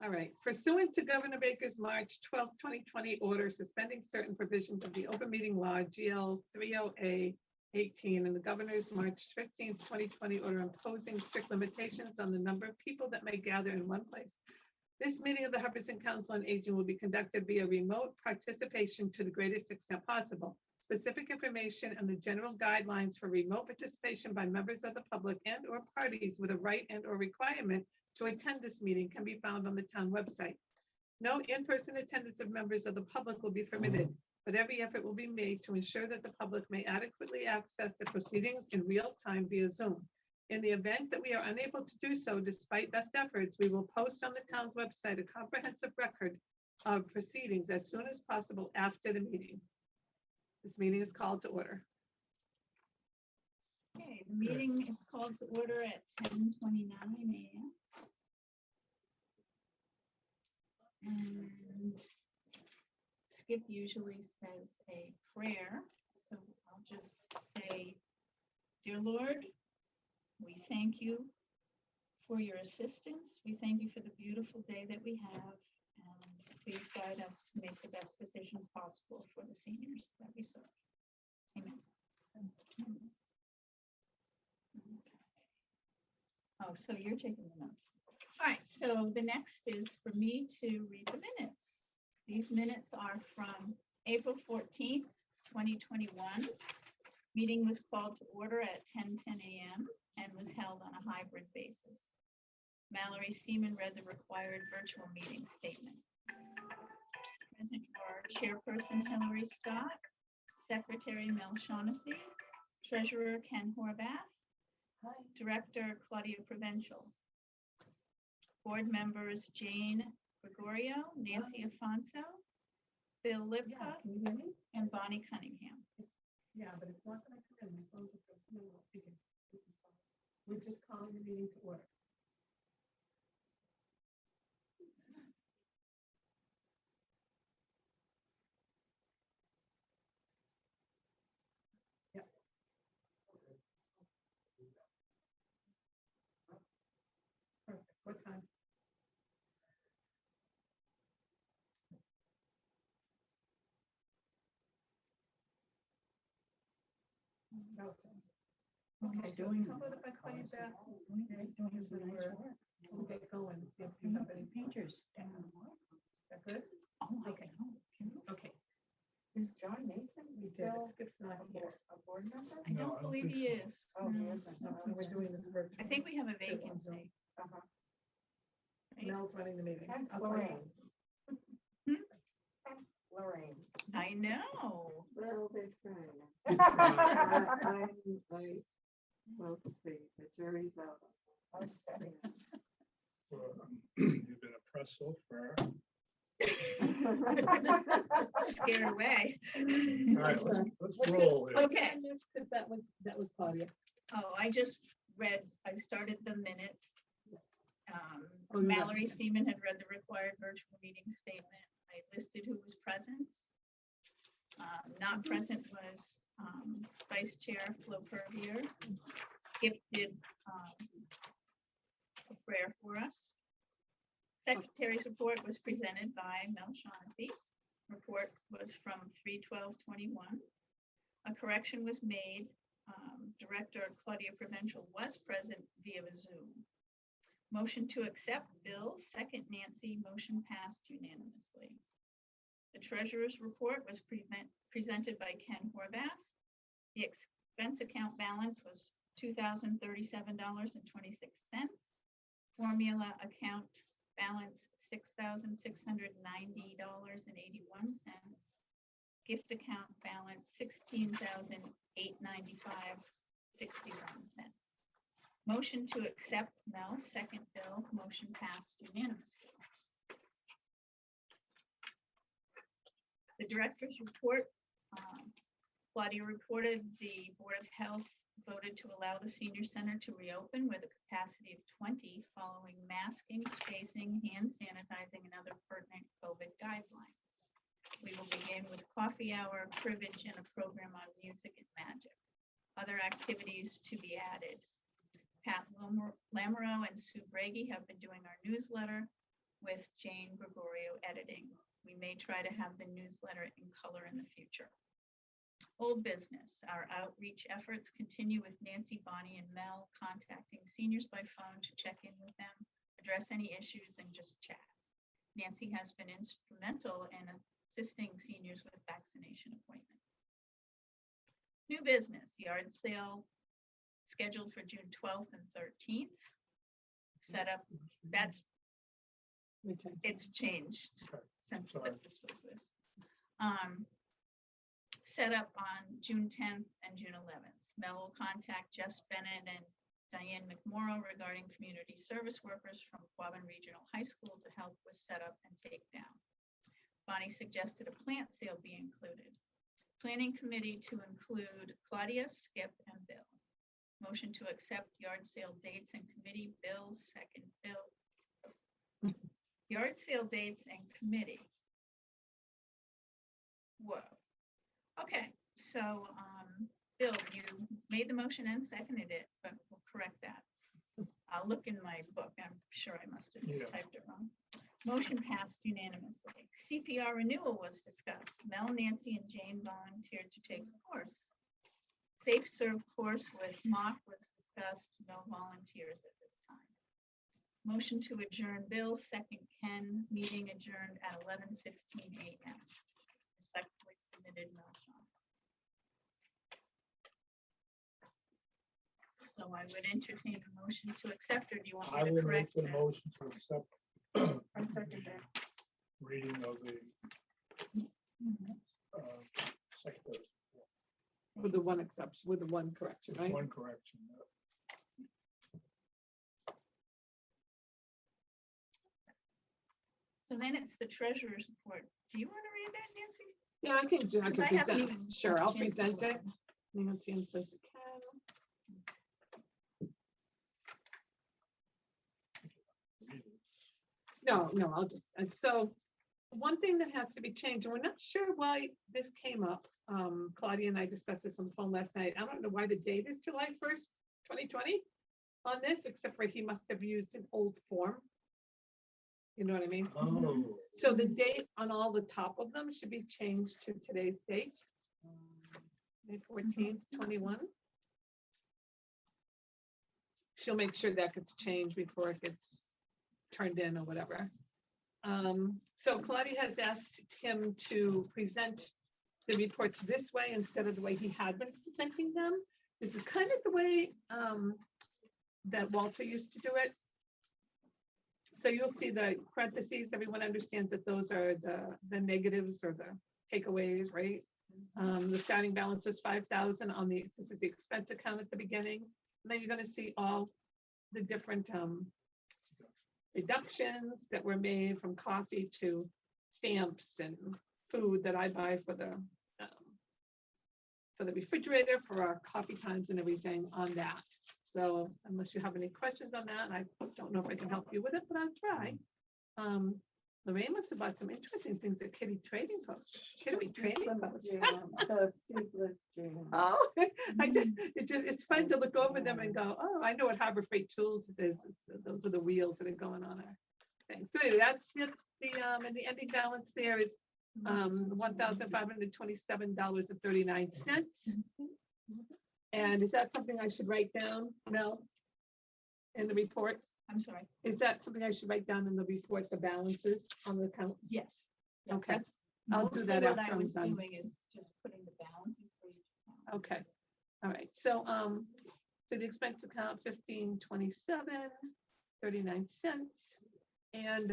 All right. Pursuant to Governor Baker's March 12th, 2020 order suspending certain provisions of the open meeting law, GL 30A 18, and the governor's March 15th, 2020 order imposing strict limitations on the number of people that may gather in one place. This meeting of the Hubbardston Council on Aging will be conducted via remote participation to the greatest extent possible. Specific information and the general guidelines for remote participation by members of the public and or parties with a right and or requirement to attend this meeting can be found on the town website. No in-person attendance of members of the public will be permitted, but every effort will be made to ensure that the public may adequately access the proceedings in real time via Zoom. In the event that we are unable to do so, despite best efforts, we will post on the town's website a comprehensive record of proceedings as soon as possible after the meeting. This meeting is called to order. Okay, the meeting is called to order at 10:29 a.m. And Skip usually says a prayer, so I'll just say, dear Lord, we thank you for your assistance. We thank you for the beautiful day that we have. And please guide us to make the best decisions possible for the seniors that we serve. Amen. Oh, so you're taking the notes. All right, so the next is for me to read the minutes. These minutes are from April 14th, 2021. Meeting was called to order at 10:10 a.m. and was held on a hybrid basis. Mallory Seaman read the required virtual meeting statement. Present were Chairperson Hillary Scott, Secretary Mel Shaughnessy, Treasurer Ken Horvath, Director Claudia Provenchal, Board members Jane Gregorio, Nancy Afonso, Bill Lipka, and Bonnie Cunningham. Yeah, but it's not going to come in. We're just calling the meeting to order. Yeah. Perfect. What time? Okay, doing. How about if I call you back? We'll get going. See if you have any painters. Is that good? Oh, Okay. Okay. Is John Mason We did it. still Skip's not here. a board member? I don't believe he is. Oh, he No. isn't. No, we're doing this virtual. I think we have a vacancy. Uh-huh. Right? Mel's running the meeting. Thanks, I'll call you. Lorraine. Hmm? Thanks, Lorraine. I know. Well, they're trying. We'll see, the jury's out. Okay. You've been oppressed so far. Scared away. All right, let's roll here. Okay. Because that was Claudia. Oh, I started the minutes. Oh, you got Mallory it. Seaman had read the required virtual meeting statement. I listed who was present. Not present was Vice Chair Flo Purvier. Skip did a prayer for us. Secretary's report was presented by Mel Shaughnessy. Report was from 3/12/21. A correction was made. Director Claudia Provenchal was present via Zoom. Motion to accept Bill, second Nancy, motion passed unanimously. The treasurer's report was presented by Ken Horvath. The expense account balance was $2,037.26. Formula account balance $6,690.81. Gift account balance $16,895.61. Motion to accept Mel, second Bill, motion passed unanimously. The director's report, Claudia reported the Board of Health voted to allow the senior center to reopen with a capacity of 20 following masking, spacing, hand sanitizing, and other pertinent COVID guidelines. We will begin with coffee hour, cribbage, and a program on music and magic. Other activities to be added. Pat Lamoureux and Sue Brady have been doing our newsletter. with Jane Gregorio editing. We may try to have the newsletter in color in the future. Old business, our outreach efforts continue with Nancy, Bonnie, and Mel contacting seniors by phone to check in with them, address any issues, and just chat. Nancy has been instrumental in assisting seniors with vaccination appointments. New business, yard sale scheduled for June 12th and 13th. Set up, it's changed Okay, since sorry. this was this. Set up on June 10th and June 11th. Mel will contact Jess Bennett and Diane McMorrow regarding community service workers from Quabbin Regional High School to help with setup and takedown. Bonnie suggested a plant sale be included. Planning committee to include Claudia, Skip, and Bill. Motion to accept yard sale dates and committee. Bill, second. Bill. Yard sale dates and committee. Whoa. Okay, so Bill, you made the motion and seconded it, but we'll correct that. I'll look in my book. I'm sure I must have just Yeah. typed it wrong. Motion passed unanimously. CPR renewal was discussed. Mel, Nancy, and Jane volunteered to take the course. Safe Serve course with mock was discussed. No volunteers at this time. Motion to adjourn. Bill, second. Ken. Meeting adjourned at 11:15 a.m. Respectfully submitted, Mel John. So I would entertain a motion to accept, or do you want I me to will make correct the that? motion to accept I second that. reading of the secretary. With the one exception, with the one correction, right? One correction. So then it's the treasurer's report. Do you want to read that, Nancy? Yeah, I can Because I haven't present. even Sure, I'll had a chance to present look it. at it. Nancy in place of Ken. No, I'll just, and so one thing that has to be changed, and we're not sure why this came up. Claudia and I discussed this on the phone last night. I don't know why the date is July 1st, 2020 on this, except for he must have used an old form. You know what I mean? Oh. So the date on all the top of them should be changed to today's date. May 14th, 21. She'll make sure that gets changed before it gets turned in or whatever. So Claudia has asked him to present the reports this way instead of the way he had been presenting them. This is kind of the way that Walter used to do it. So you'll see the parentheses, everyone understands that those are the negatives or the takeaways, right? The starting balance was 5,000 on the, this is the expense account at the beginning. And then you're going to see all the different deductions that were made, from coffee to stamps and food that I buy for the refrigerator, for our coffee times and everything on that. So unless you have any questions on that, I don't know if I can help you with it, but I'll try. Lorraine must have bought some interesting things at Kitty Trading Post. Kitty Trading Post. The sleepless dream. Oh, it's fun to look over them and go, oh, I know what Harbor Freight Tools is. Those are the wheels that are going on our thing. So anyway, that's and the ending balance there is $1,527.39. And is that something I should write down, Mel, in the report? I'm sorry. Is that something I should write down in the report, the balances on the accounts? Yes. Yeah, Okay. that's I'll do mostly that what after I I'm was done. doing is just putting the balances for each account. Okay, all right, so the expense account 1527.39. And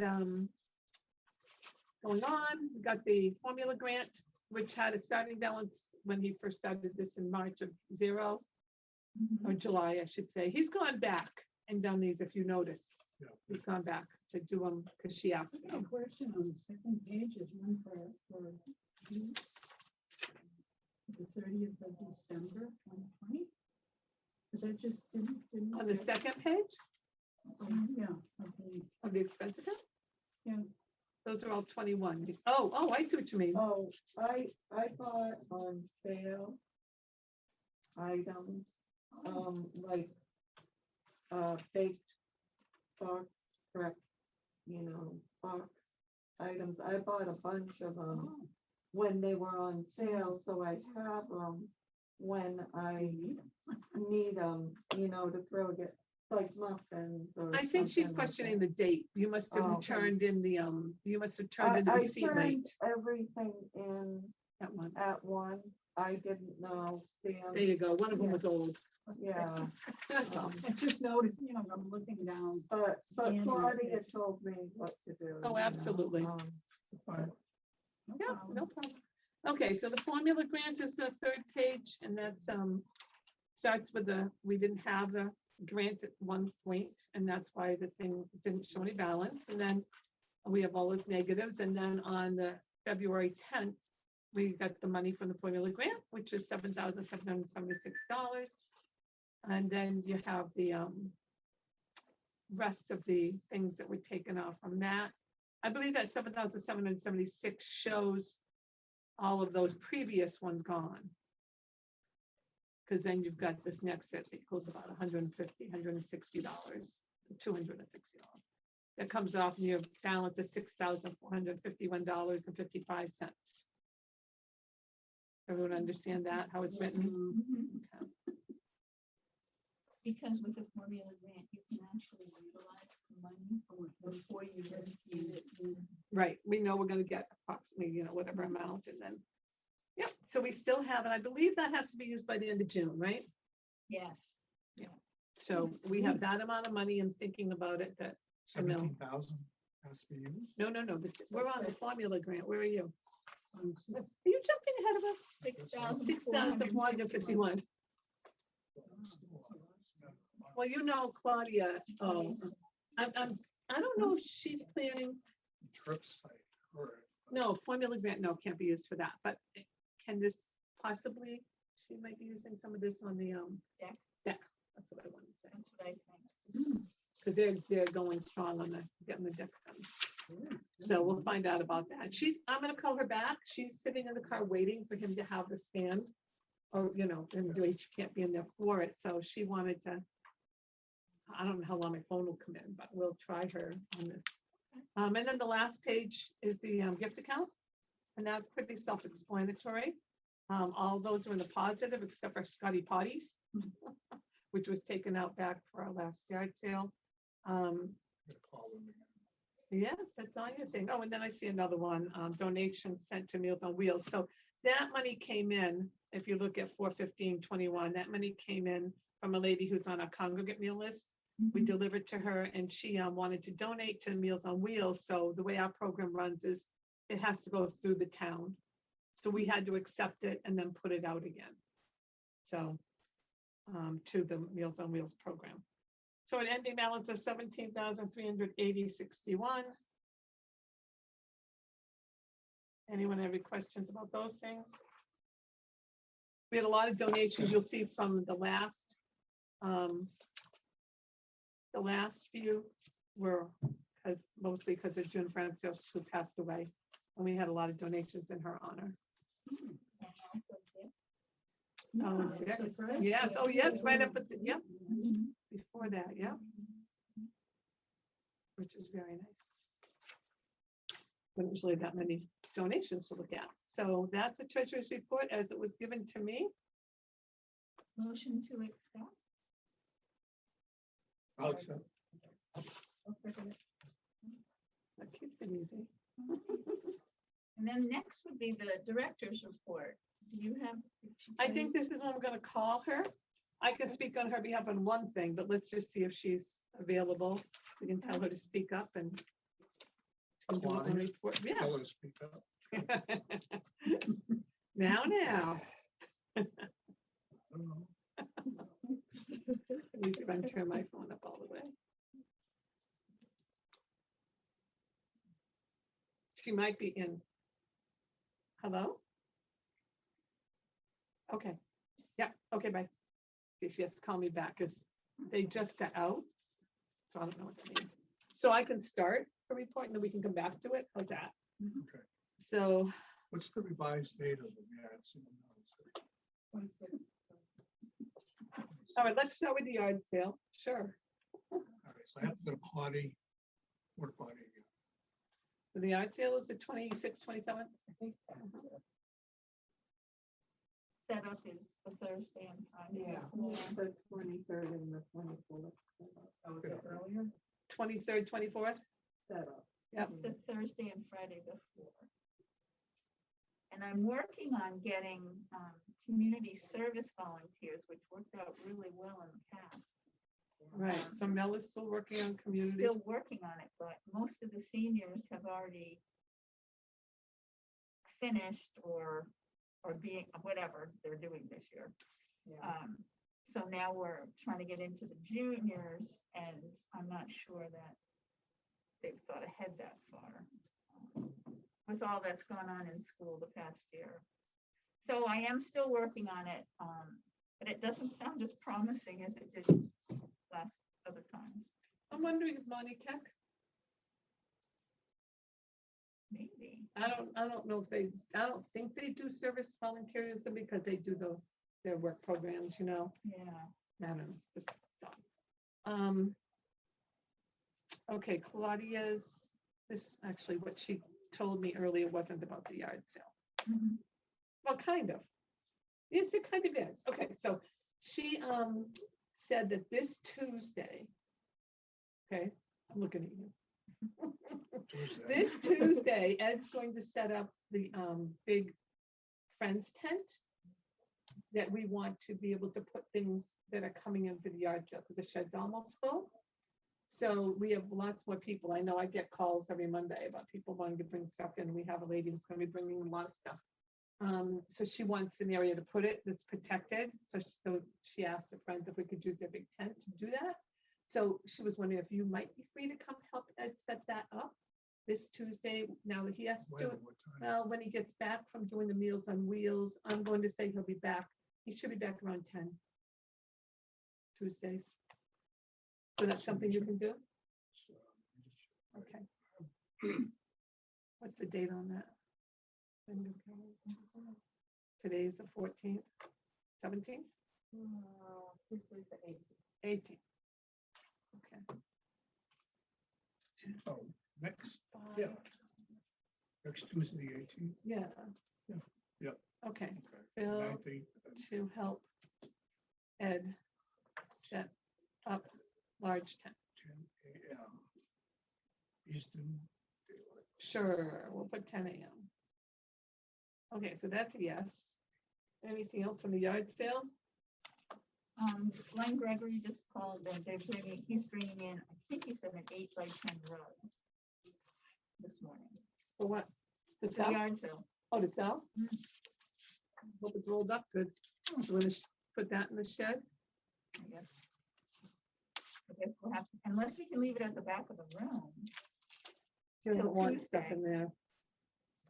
going on, we got the formula grant, which had a starting balance when he first started this in March of 0, or July, I should say. He's gone back and done these, if you notice. Yeah. He's gone back to do them because she asked me. Question on the second page is one for the 30th of December, 2020. Because I just didn't. On the second page Yeah. Okay. of the expense account? Yeah. Those are all 21. Oh, I see what you mean. Oh, I bought on sale items, like baked box prep, items. I bought a bunch of them Oh, when they were on sale, so I have them when I need them, you know, to throw it, like muffins or. I think she's something like questioning that. the date. You must have Oh, okay. turned in the, you must have turned in the I receipt turned late everything in at once. at once. I didn't know, There Sam, you go. One of them Yeah. was old. yeah. That's all. I just noticed, you know, I'm looking down. But Scanning it. Claudia told me what to do. Oh, you know, absolutely. Fine. No Yeah, problem. no problem. Okay, so the formula grant is the third page, and that's, starts with the, we didn't have the grant at one point, and that's why the thing didn't show any balance, and then we have all those negatives, and then on the February 10th, we got the money from the formula grant, which is $7,776. And then you have the, rest of the things that were taken off from that. I believe that 7,776 shows all of those previous ones gone. Because then you've got this next set that equals about $150, $160, $260. That comes off and your balance is $6,451.55. Everyone understand that, how it's written? Mhm. Okay. Because with the formula grant, you can actually utilize the money before you receive it. Right, we know we're gonna get approximately, you know, whatever amount, and then, yep, so we still have, and I believe that has to be used by the end of June, right? Yes. So we have that amount of money and thinking about it that, I know. 17,000 has to be used. no, we're on the formula grant, where are you? Are Um, so- you jumping ahead of us? 6,451. $6,451. Well, you know, Claudia, oh, I don't know if she's planning, Trip site, or no, formula grant, no, can't be used for that, but can this possibly, she might be using some of this on the, Deck. Deck, that's what I wanted to say, That's what I think. because they're going strong on the, getting the deck done. So we'll find out about that. I'm gonna call her back. She's sitting in the car waiting for him to have the stand. Or, you know, and she can't be in there for it, so she wanted to. I don't know how long my phone will come in, but we'll try her on this. And then the last page is the gift account, and that's pretty self-explanatory. All those are in the positive except for Scotty Potties, which was taken out back for our last yard sale. gonna call them again. Yes, that's all your thing. Oh, and then I see another one, donations sent to Meals on Wheels. So that money came in, if you look at 4/15/21, that money came in from a lady who's on a congregate meal list. We Mhm. delivered to her and she wanted to donate to Meals on Wheels. So the way our program runs is it has to go through the town. So we had to accept it and then put it out again. So to the Meals on Wheels program. So an ending balance of 17,380.61. Anyone have any questions about those things? We had a lot of donations, you'll see from the last few were mostly because of June Francis, who passed away. And we had a lot of donations in her honor. And also gift. Oh, Yeah, yeah. surprise. Yes, oh, yes, right up at the, yep, Mhm. before that, yeah, which is very nice. But usually that many donations to look at. So that's a treasurer's report as it was given to me. Motion to accept. I'll accept. I'll second it. That keeps it easy. And then next would be the director's report. Do you have? I think this is when we're gonna call her. I can speak on her behalf on one thing, but let's just see if she's available. We can tell her to speak up and. she can do it on Claudia? report. Yeah. Tell her to speak up. Now. I don't know. Let me see if I can turn my phone up all the way. She might be in. Hello? Okay. Yeah, okay, bye. See, she has to call me back because they just got out. So I don't know what that means. So I can start a report and then we can come back to it. How's that? Okay. So, What's the revised date of the ads? 26. all right, let's start with the yard sale. Sure. All right, so I have to go to porta potty again. The yard sale is the 26th, 27th? I think that's it. Setup is the Thursday and Friday. Yeah. before. The 23rd and the 24th. Oh, is it earlier? 23rd, 24th? Setup. Yep. It's the Thursday and Friday before. And I'm working on getting community service volunteers, which worked out really well in the past. Right, so Mel is still working on community. Still working on it, but most of the seniors have already finished or being, whatever they're doing this year. Yeah. So now we're trying to get into the juniors, and I'm not sure that they've thought ahead that far with all that's gone on in school the past year. So I am still working on it, but it doesn't sound as promising as it did last other times. I'm wondering if Monty Tech, Maybe. I don't know if they, I don't think they do service volunteerism because they do their work programs, you know. Yeah. I don't know. This sucks. Okay, Claudia's, this actually what she told me earlier wasn't about the yard sale. Mhm. Well, kind of. Yes, it kind of is. Okay, so she said that this Tuesday, okay, I'm looking at you. Tuesday. This Tuesday, Ed's going to set up the big Friends tent that we want to be able to put things that are coming in for the yard sale, because the shed's almost full. So we have lots more people. I know I get calls every Monday about people wanting to bring stuff in. We have a lady who's going to be bringing a lot of stuff. So she wants an area to put it that's protected. So she asked her friends if we could use their big tent to do that. So she was wondering if you might be free to come help Ed set that up this Tuesday. Now that he has to When do and it, what time? well, when he gets back from doing the Meals on Wheels, I'm going to say he'll be back. He should be back around 10 Tuesdays. So that's something you can do? So, Okay. What's the date on that? Today's the 14th, 17th, This is the 18th. 18th. Okay. Oh, next, Five. yeah. Next Tuesday, the 18th. Yeah. Yeah, yeah. Okay, Okay. Bill 19th, to help Ed set up large tent. 10 a.m. Eastern Daylight. Sure, we'll put 10 a.m. Okay, so that's a yes. Anything else on the yard sale? Glenn Gregory just called and he's bringing in, I think he said an 8x10 rug this morning. For what? To The sell? yard sale. Oh, to sell? Mm. Hope it's rolled up good. So we're gonna put that in the shed? I guess we'll have, unless we can leave it at the back of the room. She doesn't Till want stuff Tuesday. in there.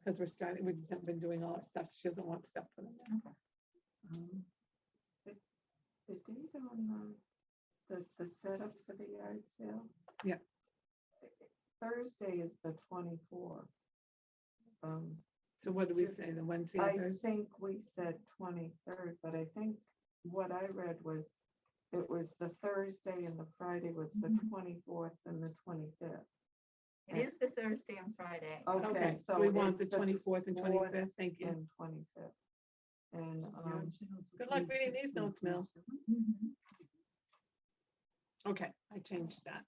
Because we've been doing all our stuff. She doesn't want stuff put in there. Okay. The date on the setup for the yard sale? Yeah. Thursday is the 24th. So what do we say, the Wednesday I and Thursday? think we said 23rd, but I think what I read was it was the Thursday and the Friday was the Mhm. 24th and the 25th. It is the Thursday and Friday. Okay, so we want the it's 24th and 24th 25th. Thank you. And 25th. And, Good luck reading these notes, Mel. Mhm. Okay, I changed that.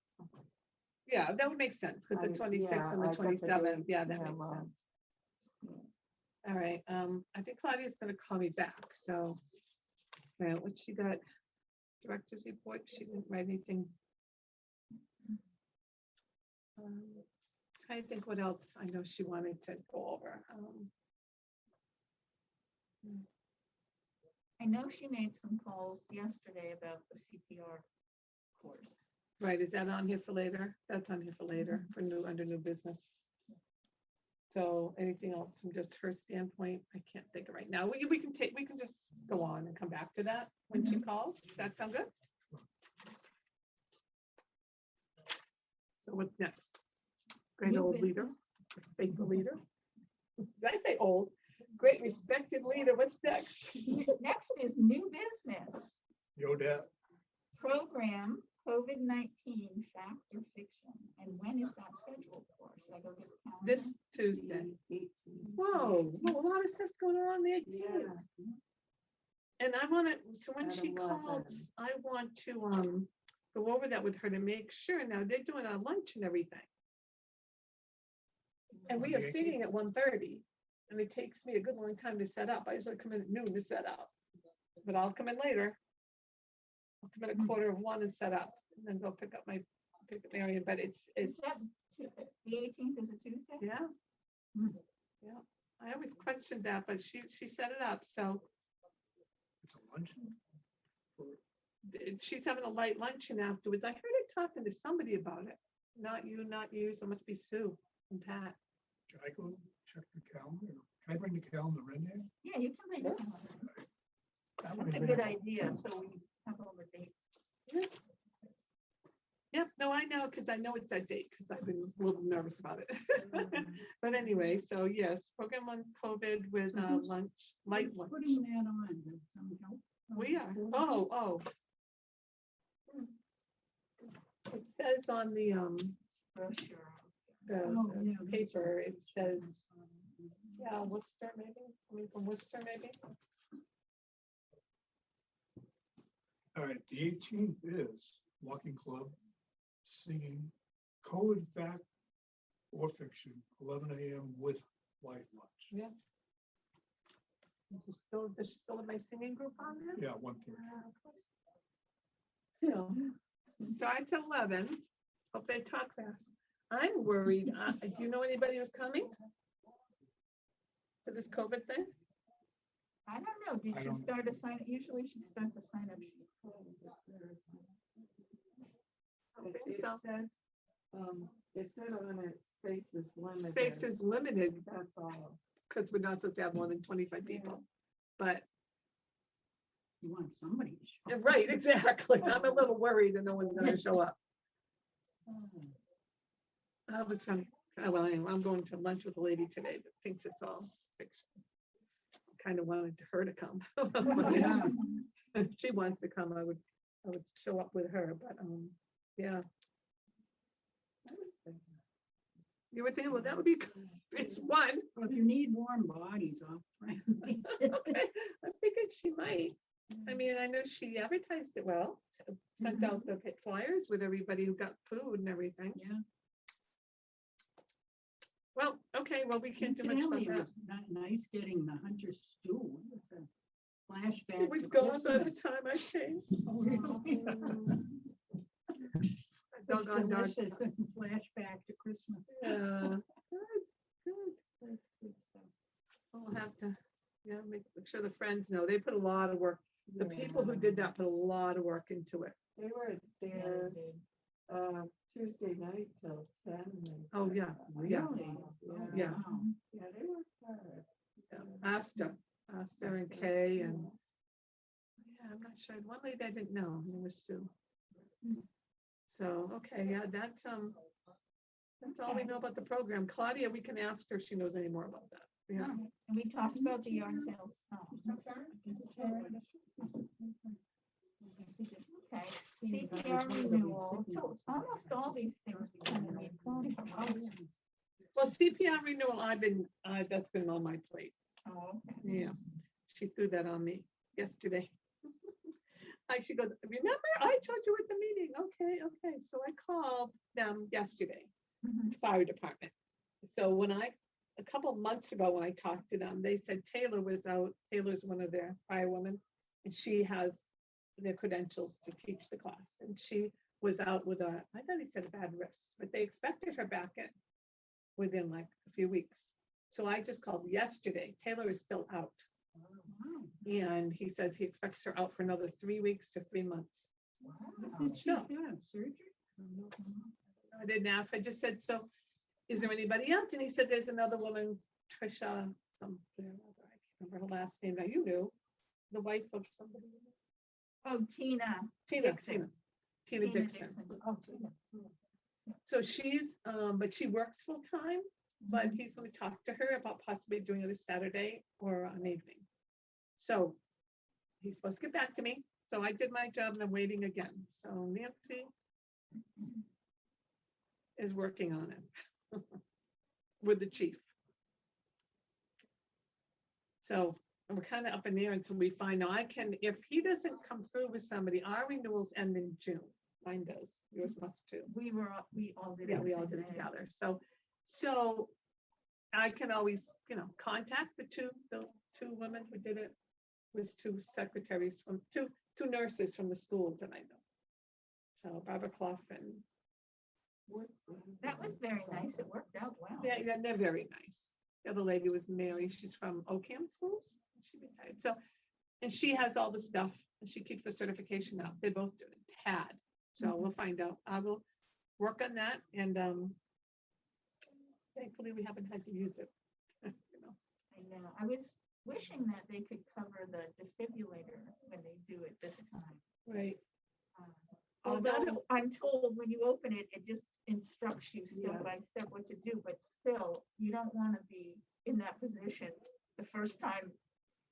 Yeah, that would make sense, because the I- 26th and yeah, the I got the 27th, dates. yeah, that Yeah, makes well, sense. All right, I think Claudia's gonna call me back, so. What she got? Director's report, she didn't write anything. Trying to think what else I know she wanted to go over. I know she made some calls yesterday about the CPR course. Right, is that on here for later? That's on here for later, for under new business. So anything else from just her standpoint? I can't think of right now. We can just go on and come back to that when she calls. Does that sound good? So what's next? Great New old leader, faithful leader. Did I say old? Great respected leader. What's next? Next is new business. Yo, Dad. Program COVID-19 fact or fiction, and when is that scheduled for? Should I go get the calendar? This Tuesday. 18th. Whoa, well, a lot of stuff's going on the 18th. Yeah. And I want to, so when At she calls, 11. I want to go over that with her to make sure. Now, they're doing our lunch and everything. And we On have the seating at 1:30, and it takes me a good long time to set up. I usually come in at noon to set up, but I'll come in later. I'll come in at 1:15 and set up, and then go pick up Marion, but Is it's, that the 18th is a Tuesday? yeah. Hmm. Yeah, I always questioned that, but she set it up, so It's a luncheon? she's having a light luncheon afterwards. I heard her talking to somebody about it. Not you, so it must be Sue and Pat. Can I go check the calendar? Can I bring the calendar in there? Yeah, you can bring it. Sure. That That's way a we good have- idea, so we have all the dates. Yep, no, I know, because I know it's that date, because I've been a little nervous about it. But anyway, so yes, program on COVID with So who's- lunch, light Who's lunch. Putting that on, does some help? We are, oh. It says on the Brochure. Oh, the yeah, that's paper, right. it says, yeah, Worcester maybe, coming from Worcester maybe. All right, the 18th is Walking Club, singing COVID fact or fiction, 11 a.m. with light lunch. Does she still have my singing group on there? Yeah, 1:30. So, starts at 11. Hope they talk fast. I'm worried. Do you know anybody who's coming for this COVID thing? I don't know, did I she don't- start a sign, usually she starts a sign up sheet. I don't It think so. it said on it, space is limited. Space is limited That's all. because we're not supposed to have more than 25 people. But, You want somebody to show up. right, exactly. I'm a little worried that no one's going to show up. I was trying, well, anyway, I'm going to lunch with a lady today that thinks it's all fiction. Kind of wanted her to come. But if she wants to come, I would show up with her, but, yeah. I was thinking, You would think, well, that would be, good. It's one. Well, if you need warm bodies, I'll try and make it. Okay, I figured she might. I mean, I know she advertised it well, sent out the flyers with everybody who got food and everything. Yeah. Well, okay, well, we can't do much Incidentally, about it that. was nice getting the hunter stew. It was a flashback. It was to gone by the Christmas. time I came. Oh, really? It's Doggone dog. delicious and flashback to Christmas. Yeah, good. That's good stuff. We'll have to, yeah, make sure the friends know. They put a lot of work. The people who did that put a lot of work into it. They were there, Tuesday night till 10. and Oh, yeah, stuff. yeah. Really? Yeah. Wow. Yeah, they worked hard. Asta and Kay and, yeah, I'm not sure. One lady I didn't know, her name was Sue. So, okay, yeah, that's all we know about the program. Claudia, we can ask her if she knows any more about that. Yeah. And we talked about the yard sales. Okay, CPR renewal, so almost all these things we kind of need. Well, CPR renewal, that's been on my plate. Oh, okay. Yeah, she threw that on me yesterday. Like she goes, remember, I told you at the meeting. Okay. So I called them yesterday, Mhm. the fire department. So a couple of months ago, when I talked to them, they said Taylor was out. Taylor's one of their firewomen, and she has their credentials to teach the class. And she was out with I thought he said a bad wrist, but they expected her back in within like a few weeks. So I just called yesterday. Taylor is still out. Wow. And he says he expects her out for another 3 weeks to 3 months. What did she So- have? Surgery? I didn't ask. I just said, so is there anybody else? And he said, there's another woman, Trisha, something or other. I can't remember her last name. Now, you knew, the wife of somebody. Oh, Tina. Tina Dixon. Dixon. Oh, Tina. So she's, but she works full time, but he's going to talk to her about possibly doing it a Saturday or an evening. So he's supposed to get back to me. So I did my job and I'm waiting again. So Nancy is working on it with the chief. So we're kind of up in the air until we find out. If he doesn't come through with somebody, our renewals end in June. Mine does, yours must too. We all did it. Yeah, we all the did same it day. together. So I can always, contact the two women who did it. Was two secretaries from two nurses from the schools that I know. So Barbara Clough and That was very nice. It worked out well. yeah, they're very nice. The other lady was Mary. She's from Ocam schools. She retired. So, and she has all the stuff and she keeps the certification up. They both do it. TAD. So we'll find out. I will work on that and thankfully we haven't had to use it. I know. I was wishing that they could cover the defibrillator when they do it this time. Right. Although I'm told when you open it, it just instructs you Yeah. step by step what to do, but still, you don't want to be in that position the first time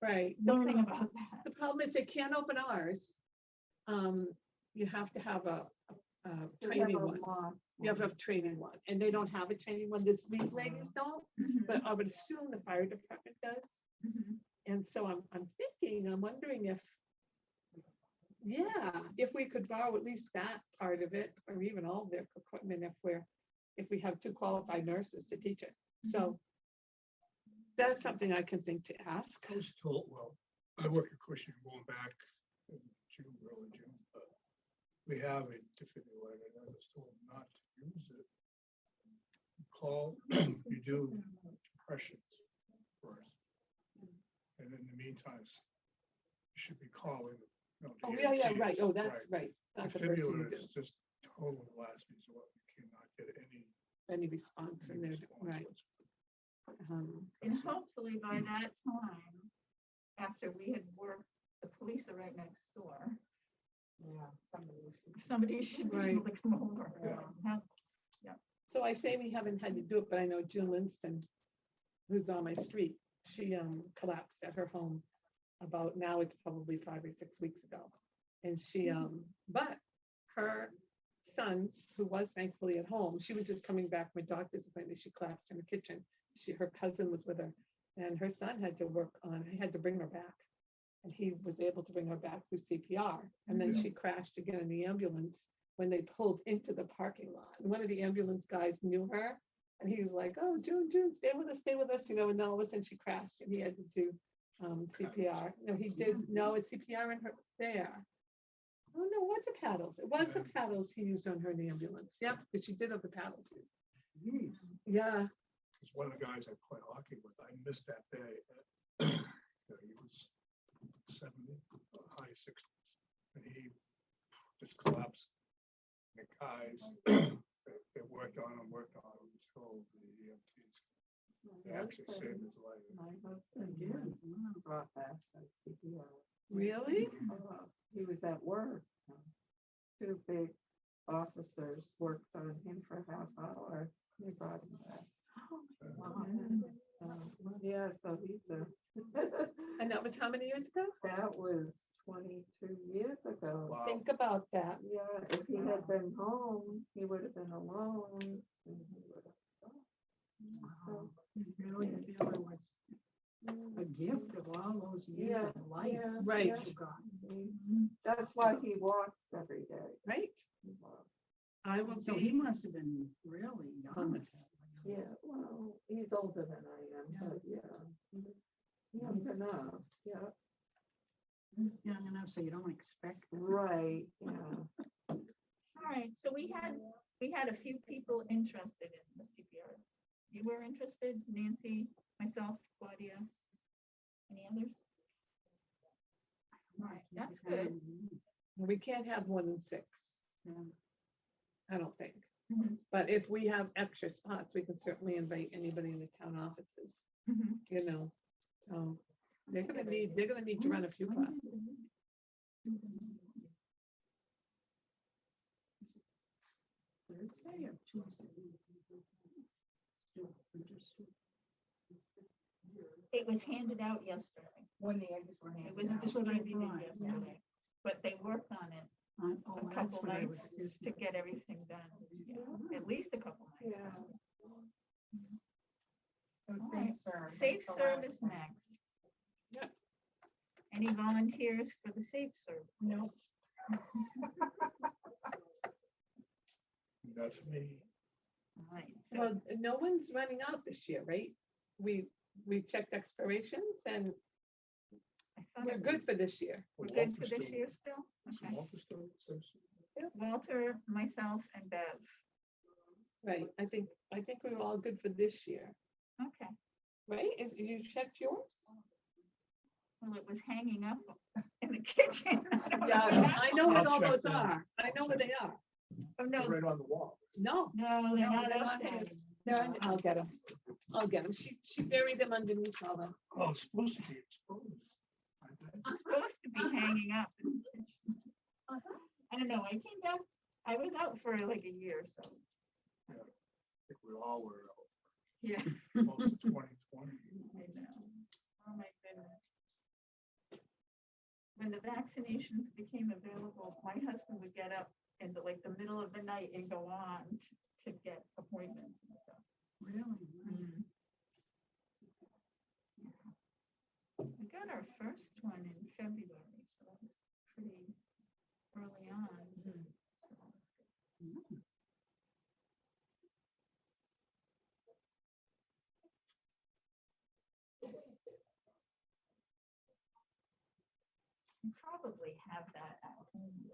Right. learning about that. The problem is they can't open ours. You have to have a training one. You have to have training one, and they don't have a training one. These ladies don't, but I would assume the fire department does. Mhm. And so I'm wondering if we could borrow at least that part of it, or even all of their equipment, if we have two qualified nurses to teach it. So that's something I can think to ask. I was told, well, I work at Cushing going back in June, early June, but we have a defibrillator, and I was told not to use it. You call, you do compressions first. And in the meantime, you should be calling. the Oh, yeah, EMTs, right. Oh, that's right. That's the first thing you Defibrillator do. is just total last resort. You cannot get Any response in there, response right? And whatsoever. hopefully by that time, after we had worked, the police are right next door. Somebody should be able to come over. Yeah. Have- So I say we haven't had to do it, but I know Jill Linston, who's on my street, she collapsed at her home now it's probably 5 or 6 weeks ago. And she, but her son, who was thankfully at home, she was just coming back from a doctor's appointment, she collapsed in the kitchen. Her cousin was with her, and her son had to bring her back. And he was able to bring her back through CPR. And then she crashed again in the ambulance when they pulled into the parking lot. And one of the ambulance guys knew her. And he was like, oh, June, stay with us, and then all of a sudden she crashed and he had to do CPR. No, he did, no, it's CPR in her there. Oh, no, what's the paddles? It was the paddles he used on her in the ambulance. Yep, because she did have the paddles used. Yeah, Because one of the guys I play hockey with, I missed that day. He was 70, high 60s, and he just collapsed. The guys that worked on him until the EMTs. They actually saved his life. My husband was brought back by CPR. really? He was at work. Two big officers worked on him for a half hour. They brought him back. Yeah, so he's And that was how many years ago? that was 22 years ago. Wow. Think about that. Yeah, if he had been home, he would have been alone. And he would have so, You really feel it was a gift of all those years Yeah, of life. yeah, Right. yeah. You got. That's why he walks every day. Right? He walks. I will So he be must have been really young. homeless. Yeah, well, he's older than I am, but yeah, he's young enough. Yeah, Young enough so you don't expect it. right. Yeah. All right, so we had a few people interested in the CPR. You were interested, Nancy, myself, Claudia, any others? Right, that's good. We can't have more than 6, Yeah. I don't think. Mhm. But if we have extra spots, we can certainly invite anybody in the town offices, Mhm. So they're gonna need to run a few classes. Thursday or Tuesday? It was handed out yesterday. When the eggs were It was That's what I distributed thought, yeah. yesterday. but they worked on it Oh, a that's couple what I was nights thinking. to get everything done. Yeah, at least a couple nights. Yeah. So All safe right. serve. Safe that's the last service one. next. Yep. Any volunteers for the safe serve? No. That's me. All right, so Well, no one's running out this year, right? We checked expirations and I thought we're it- good for this year. we're good for Walter's this still- year still? is Okay. Walter still says- Walter, myself, and Bev. Right, I think we were all good for this year, Okay. right? You checked yours? Well, it was hanging up in the kitchen. Yeah, I know what I'll all check those them. are. I know where they are. Oh, They're no, right on the wall. No, no, they're No, not they're up not there. hanging. I'll get them. I'll get them. She buried them underneath all them. Oh, it's supposed to be exposed. I bet. It's supposed to be hanging up in the kitchen. I don't know, I came back, I was out for like a year, so, I think we all were out yeah. most of 2020. I know. Oh, my goodness. When the vaccinations became available, my husband would get up in the middle of the night and go on to get appointments and stuff. Really? We got our first one in February, so that was pretty early on. You probably have that at home.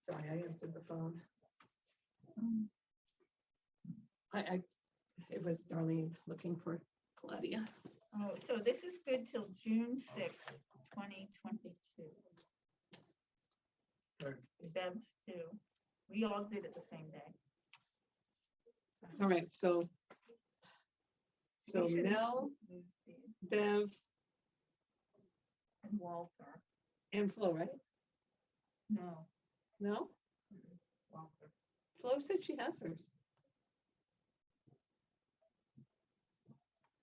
Sorry, I answered the phone. Mm. It was Darlene looking for Claudia. Oh, so this is good till June 6th, 2022. Okay. Deb's too. We all did it the same day. All right, so We should Mel, lose these. Bev, And Walter. and Flo, right? No. No? Walter. Flo said she has hers.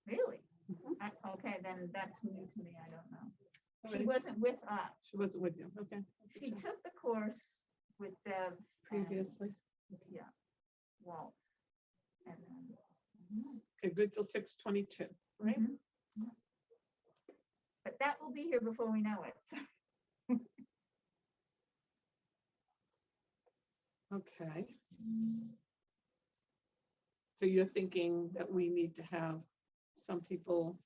Really? Mhm. Okay, then that's new to me. I don't know. All She right. wasn't with us. She wasn't with you, okay. She took the course with Deb. and- Previously. Yeah. Walt. And then. Okay, good till 6/22, right? Mhm. Yeah. But that will be here before we know it. so. Okay. So you're thinking that we need to have some people,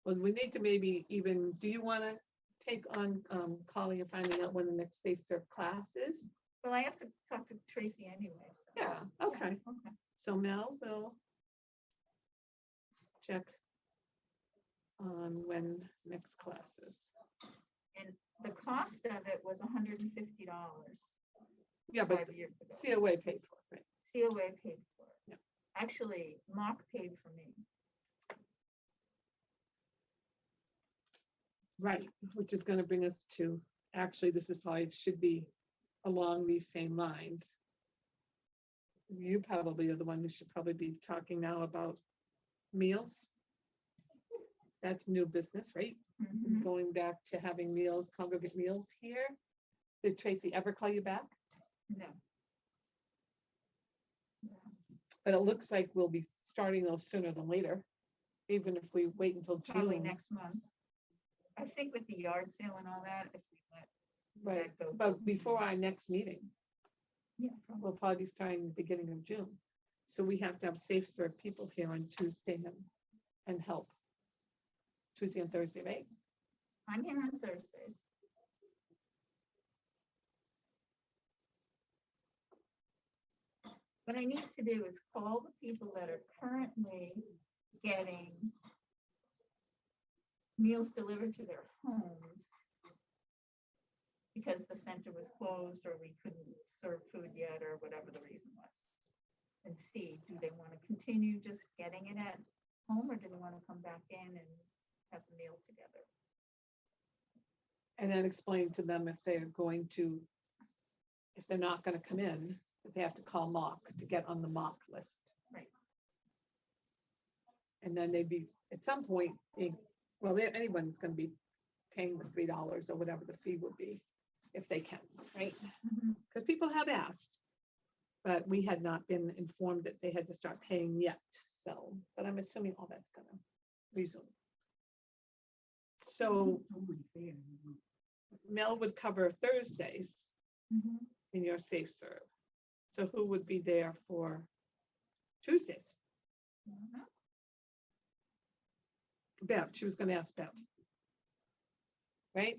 well, we need to maybe even, do you want to take on calling and finding out when the next Safe Serve class is? Well, I have to talk to Tracy anyway. so. Yeah, okay. Okay. So Mel will check on when next class is. And the cost of it was $150. Yeah, but 5 years ago. COA paid for it, right? COA paid for it. Yeah. Actually, Mark paid for me. Right, which is gonna bring us to, actually, this is probably, should be along these same lines. You probably are the one who should probably be talking now about meals. That's new business, right? Mhm. Going back to having meals, congregate meals here. Did Tracy ever call you back? No. But it looks like we'll be starting those sooner than later, even if we wait until Probably June. next month. I think with the yard sale and all that, if we let Right, that go. but before our next meeting, Yeah, probably. we'll probably be starting the beginning of June. So we have to have Safe Serve people here on Tuesday and help. Tuesday and Thursday, right? I'm here on Thursdays. What I need to do is call the people that are currently getting meals delivered to their homes because the center was closed or we couldn't serve food yet or whatever the reason was. And see, do they want to continue just getting it at home or do they want to come back in and have the meal together? And then explain to them if they're going to, if they're not gonna come in, if they have to call mock to get on the mock list. Right. And then they'd be, at some point, well, anyone's gonna be paying the $3 or whatever the fee would be, if they can, right? Because people have asked, but we had not been informed that they had to start paying yet, so, but I'm assuming all that's gonna resume. So Only fair. Mel would cover Thursdays in your safe serve. So who would be there for Tuesdays? Bev, she was gonna ask Bev. Right?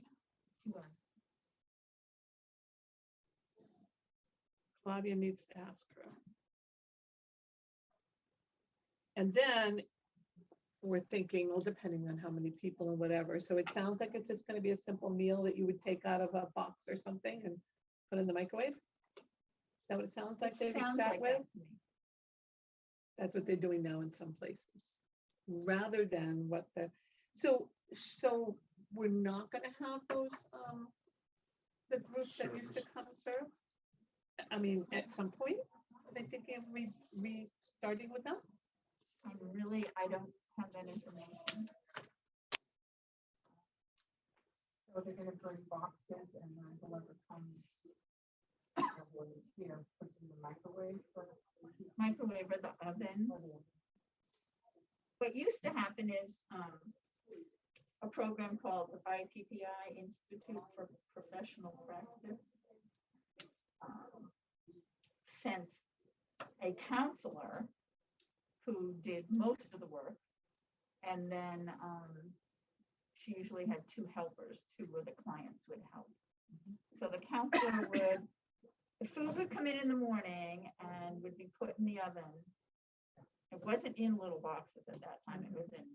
Claudia needs to ask her. And then we're thinking, well, depending on how many people and whatever, so it sounds like it's just gonna be a simple meal that you would take out of a box or something and put in the microwave? Is that what it sounds like they would Sounds start like with? that to me. That's what they're doing now in some places, rather than what so we're not gonna have those, the groups that used to come serve? I mean, at some point, are they thinking of restarting with them? I don't have that information. So they're gonna bring boxes and then whoever comes. Here, puts in the microwave. Microwave or the oven. What used to happen is a program called the Ippi Institute for Professional Practice sent a counselor who did most of the work, and then she usually had two helpers, two of the clients would help. So the counselor would, the food would come in the morning and would be put in the oven. It wasn't in little boxes at that time, it was in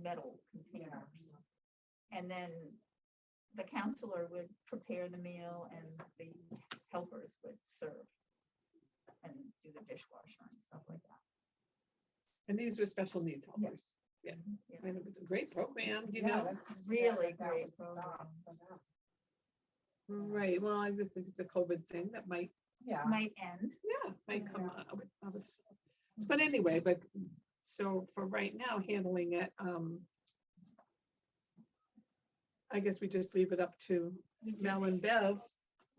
metal containers. And then the counselor would prepare the meal and the helpers would serve and do the dishwasher and stuff like that. And these were special needs helpers. Yeah, Yeah. and it was a great program, you know? Really great program. Right, well, I just think it's a COVID thing that might, Yeah. Might end. might come out of it. But anyway, so for right now, handling it, I guess we just leave it up to We just Mel and Bev,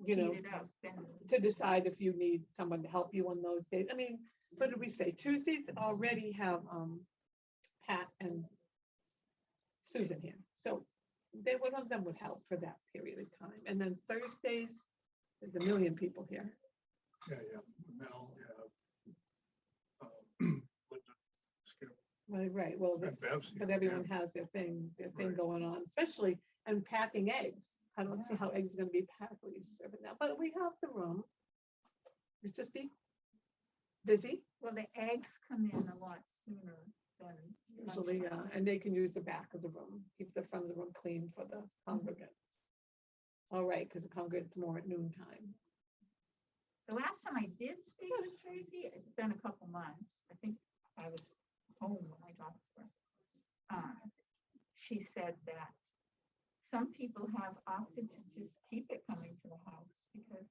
you know, heat it up and to decide if you need someone to help you on those days. I mean, what did we say? Tuesdays already have Pat and Susan here. So one of them would help for that period of time. And then Thursdays, there's a million people here. Yeah, Mel, Linda, Skip, Right, well, and that's- Bev's here, but yeah. everyone has their thing Right. going on, especially, and packing eggs. I don't see how eggs are gonna be packed when you serve it now, but we have the room. It's just be busy, well, the eggs come in a lot sooner than usually, lunchtime. and they can use the back of the room, keep the front of the room clean for the congregants. All right, because the congregants more at noon time. The last time I did speak with Tracy, it's been a couple months. I think I was home when I talked to her. She said that some people have opted to just keep it coming to the house because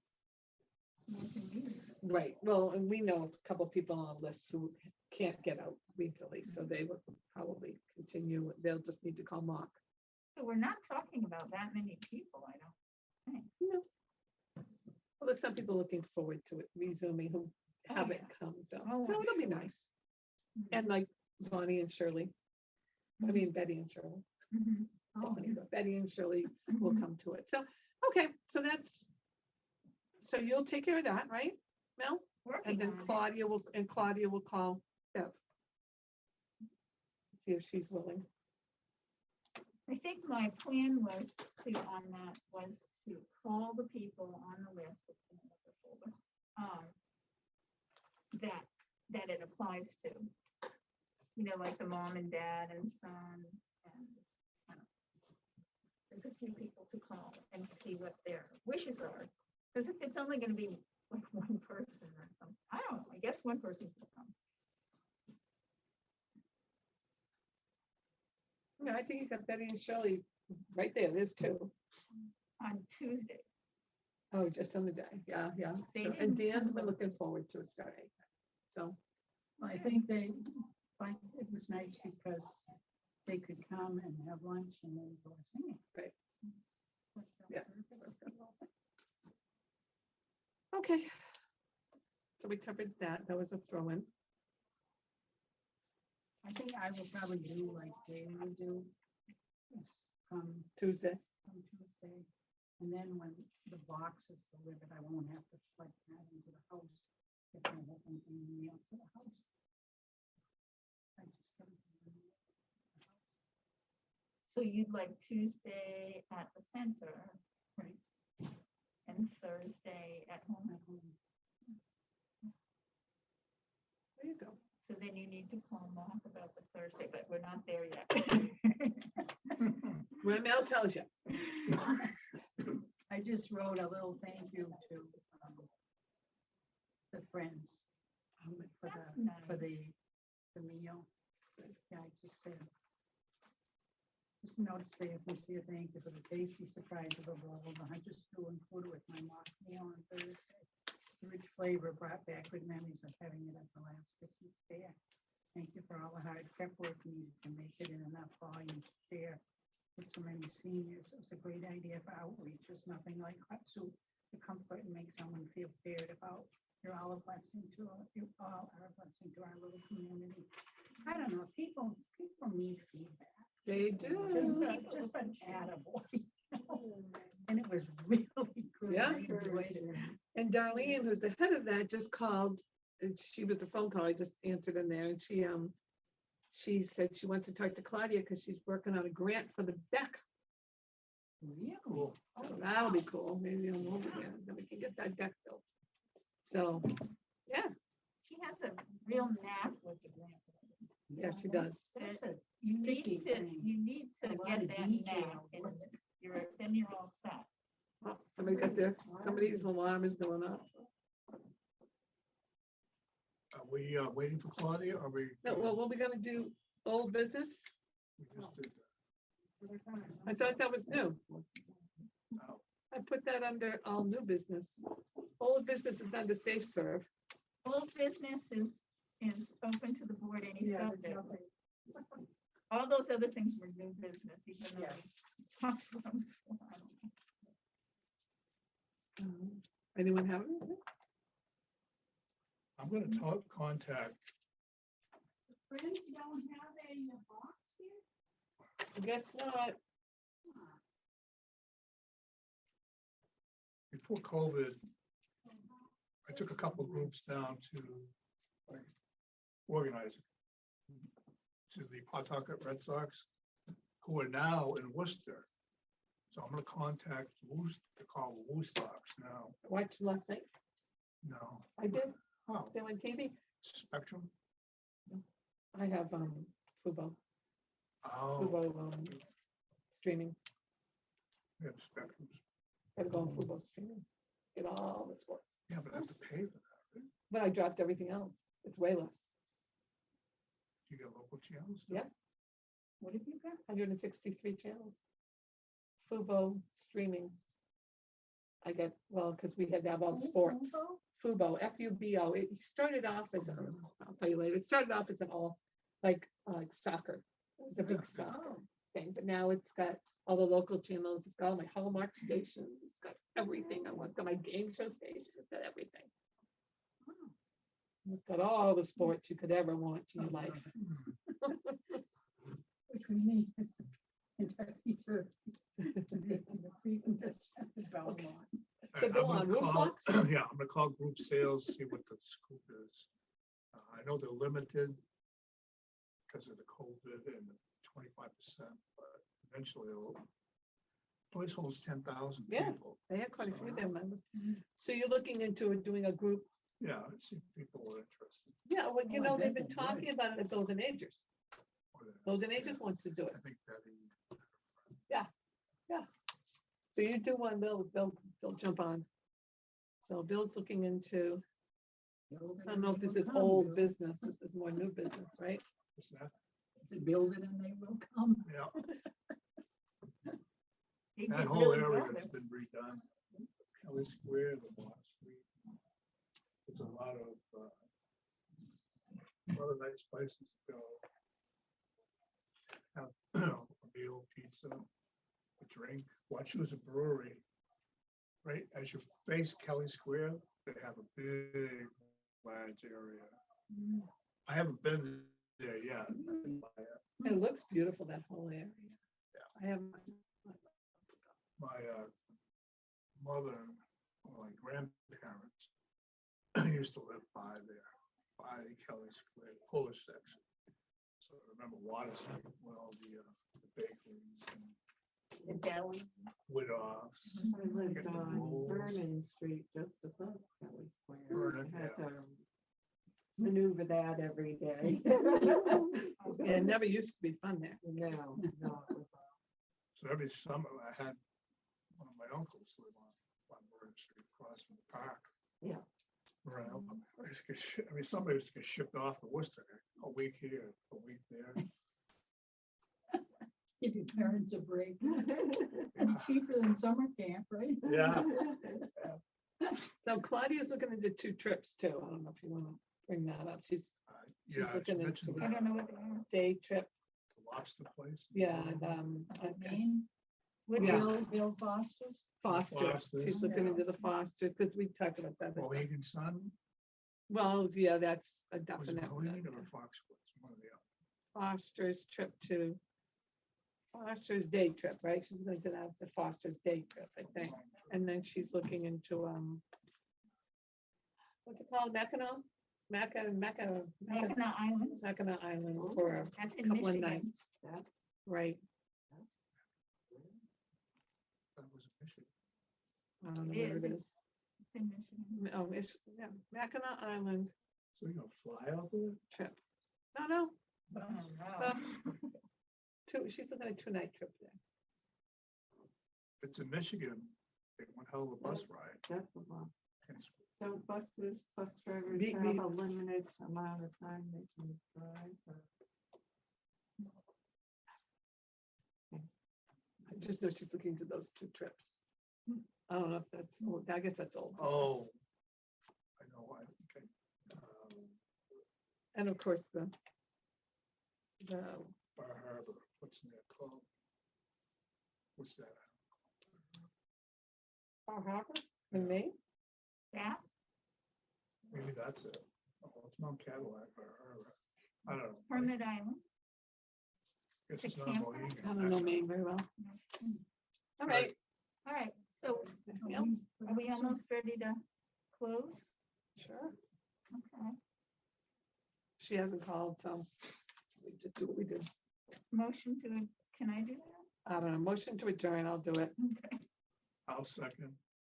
it's more convenient. Right, well, and we know a couple people on the list who can't get out easily, so they would probably continue. They'll just need to call Mark. So we're not talking about that many people, I don't think. No. Well, there's some people looking forward to it resuming who Oh, haven't yeah. come, so Oh, so I'm it'll be sure. nice. And like Bonnie and Shirley, I mean Betty and Shirley, Mhm. Oh, Bonnie, but Betty and Shirley will Mhm. come to it. So, okay, so so you'll take care of that, right, Mel? Working And then on it. Claudia will call Bev. See if she's willing. I think my plan was to call the people on the list, it's in the folder, that it applies to. You know, like the mom and dad and son and there's a few people to call and see what their wishes are. Because if it's only gonna be like one person or something, I don't know, I guess one person could come. Yeah, I think you got Betty and Shirley right there. There's two. On Tuesday. Oh, just on the day. Yeah, yeah. They sure. And didn't Dan's come been up. looking forward to it starting. So, I think they, find it was nice because they could come and have lunch and then go singing. Right. Yeah. okay. So we covered that. That was a throw-in. I think I will probably do like they will do. is Come Tuesday. on Tuesday. And then when the box is delivered, I won't have to like that into the house. If I have anything mailed to the house. I just gotta do it. So you'd like Tuesday at the center Right. and Thursday at home. At home. There you go. So then you need to call Mark about the Thursday, but we're not there yet. My mail tells you. I just wrote a little thank you to the friends for That's the, for nice. the meal. Yeah, I just said, just note to say a sincere thank you for the tasty surprise of a bowl of the hunter stew and food with my mock meal on Thursday. The rich flavor brought back good memories of having it at the last Christmas fair. Thank you for all the hard prep work needed to make it in enough volume to share with so many seniors. It was a great idea for outreach. There's nothing like hot soup to comfort and make someone feel cared about. You're all a blessing to you all are a blessing to our little community. I don't know, people need feedback. They Just do. just an attaboy. And it was really good. Yeah. I enjoyed it. And Darlene, who's the head of that, just called, and she was a phone call, I just answered in there, and she said she wants to talk to Claudia because she's working on a grant for the deck. Really? Cool. So that'll be cool. Maybe I'm over there, then we can get that deck built. So, yeah, She has a real knack with the grant. yeah, she does. That's a You need unique to, thing. you need to A lot get of that detail. knack, and then you're all set. Oh, somebody got their, somebody's alarm is going off. Are we waiting for Claudia? Are we? No, well, what we gonna do, old business? We just did I thought that was new. that. Oh, I put that under all new business. Old business is under safe serve. Old business is open to the board, any Yeah, subject. okay. All those other things were new business, even though Yeah. we talked about them before, I don't know. Anyone have anything? I'm gonna contact, Friends don't have a box here? I guess not. before COVID, I took a couple of groups down to like, organize to the Pawtucket Red Sox, who are now in Worcester. So I'm gonna contact Worcester, they're called Woostocks now. Watch last night. No. I did. Oh, They on TV. Spectrum? I have Fubo Oh, streaming. we have Spectrum. Gotta go on Fubo streaming. Get all the sports. Yeah, but I have to pay for that. Right? But I dropped everything else. It's way less. You get local channels? Yes, What have you got? 163 channels. Fubo streaming. I get, well, because we had to have all the sports. Fubo, Fubo. It started off as, I'll tell you later, it started off as an all, like soccer. It was a big soccer thing, but now it's got all the local channels. It's got all my Hallmark stations. It's got everything. It's got my game show stations. It's got everything. It's got all the sports you could ever want in your life. Which we need is Kentucky to be the previous Belmont. So go on, Roof Socks? Yeah, I'm gonna call group sales, see what the scoop is. I know they're limited because of the COVID and 25%, but eventually it'll, place holds 10,000 Yeah. people. They have quite a few there, remember? So you're looking into doing a group? Yeah, I see people are interested. Yeah, well, you Oh, I know, they've bet been they would. talking about it at Golden Agers. Or they- Golden Agers wants to do it. I think Betty. So you do one, they'll jump on. So Bill's looking into, Build it I don't and know if they this will is come, old Bill. business, this is more new business, right? What's that? I said, build it and they will come. Yeah, They that did whole really area well has been redone. Kelly Square, the Water Street. There's a lot of nice places to go. Have a meal, pizza, a drink. Watchu's a brewery. Right, as you face Kelly Square, they have a big, large area. Mm. I haven't been there yet. It looks beautiful, that whole area. I have, My mother, my grandparents used to live by there, by Kelly Square, Polish section. So I remember Water Street, where all the bakeries and The deli. Wood-offs. I lived Get the on rolls. Vernon Street, just above Kelly Square. Vernon, I had yeah. to maneuver that every day. yeah, it never used to be fun there. No, no, it was So every summer I had one of my uncles live on Vernon Street, across from the park. Yeah. Around, somebody used to get shipped off to Worcester, a week here, a week there. Give your parents a break. And cheaper than summer camp, right? Yeah. So Claudia's looking into 2 trips too. I don't know if you want to bring that up. She's She's Yeah, she looking mentioned into I the don't know what they are. day trip, lobster place. yeah, and Maine? What Yeah. Bill Foster's? Foster's. Fosters, She's looking yeah. into the Fosters, because we talked about that. Mohegan Sun, Well, yeah, that's a was it definite. Mohegan or Foxwoods, one of the other. Foster's trip to, Foster's day trip, right? She's going to announce the Foster's day trip, I think. And then she's looking into, what's it called, Mackinac? Mackinac Island. Mackinac Island for a That's in couple of Michigan. nights, That- right? That was a mission. I don't know It where is, it is. It's in Michigan. Oh, it's, yeah, Mackinac Island So you're gonna fly out there? trip. No, Oh, no. bus. She's looking at a 2-night trip there. If it's in Michigan, take one hell of a bus ride. That's a lot. It's- So bus drivers The- have a limited amount of time they can drive. I just know she's looking to those 2 trips. I don't know if that's, old. I guess that's old. business. Oh. I know, why. Okay. And of course, the Bar Harbor, what's that called? What's that? Bar Harbor in Maine. That? Maybe that's it. Oh, it's Mount Cadillac, Bar Harbor. I don't know. Hermit Island. Guess the it's not campground? Mohegan. I don't know Maine very well. All right. All right, so Anything else? are we almost ready to close? Sure. Okay. She hasn't called, so we just do what we do. Motion to, can I do that? I don't know, motion to adjourn, I'll do it. Okay. I'll second.